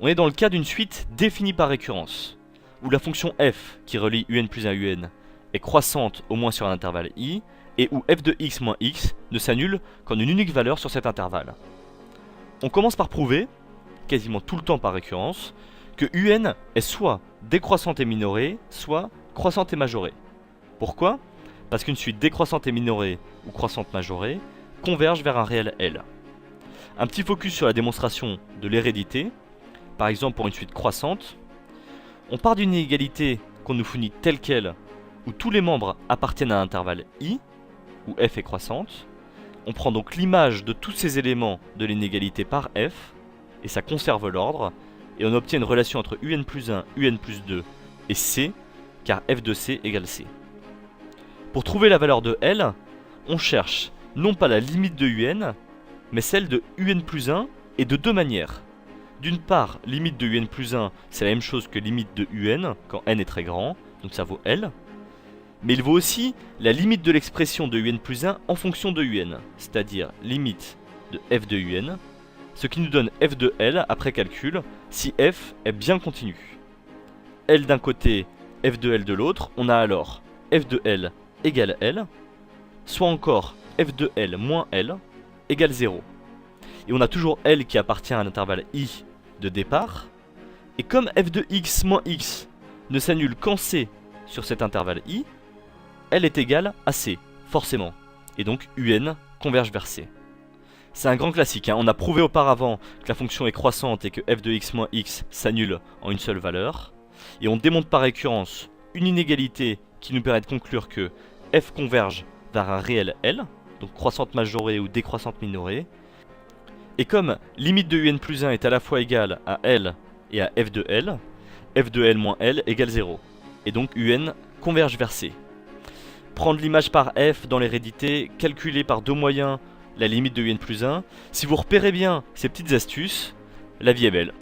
On est dans le cas d'une suite définie par récurrence, où la fonction f qui relie un plus 1 un est croissante au moins sur un intervalle i, et où f de x moins x ne s'annule qu'en une unique valeur sur cet intervalle. On commence par prouver, quasiment tout le temps par récurrence, que un est soit décroissante et minorée, soit croissante et majorée. Pourquoi ? Parce qu'une suite décroissante et minorée ou croissante majorée converge vers un réel L. Un petit focus sur la démonstration de l'hérédité. Par exemple, pour une suite croissante, on part d'une inégalité qu'on nous fournit telle qu'elle, où tous les membres appartiennent à un intervalle i, où f est croissante. On prend donc l'image de tous ces éléments de l'inégalité par f, et ça conserve l'ordre, et on obtient une relation entre un plus 1, un plus 2 et c, car f de c égale c. Pour trouver la valeur de L, on cherche non pas la limite de un, mais celle de un plus 1, et de deux manières. D'une part, limite de un plus 1, c'est la même chose que limite de un, quand n est très grand, donc ça vaut L. Mais il vaut aussi la limite de l'expression de un plus 1 en fonction de un, c'est-à-dire limite de f de un, ce qui nous donne f de L après calcul, si f est bien continu. L d'un côté, f de L de l'autre, on a alors f de L égale L, soit encore f de L moins L égale 0. Et on a toujours L qui appartient à l'intervalle i de départ, et comme f de x moins x ne s'annule qu'en c sur cet intervalle i, L est égal à c, forcément, et donc un converge vers c. C'est un grand classique, hein. On a prouvé auparavant que la fonction est croissante et que f de x moins x s'annule en une seule valeur, et on démontre par récurrence une inégalité qui nous permet de conclure que f converge vers un réel L, donc croissante majorée ou décroissante minorée, et comme limite de un plus 1 est à la fois égale à L et à f de L moins L égale 0, et donc un converge vers c. Prendre l'image par f dans l'hérédité, calculer par deux moyens la limite de un plus 1, si vous repérez bien ces petites astuces, la vie est belle.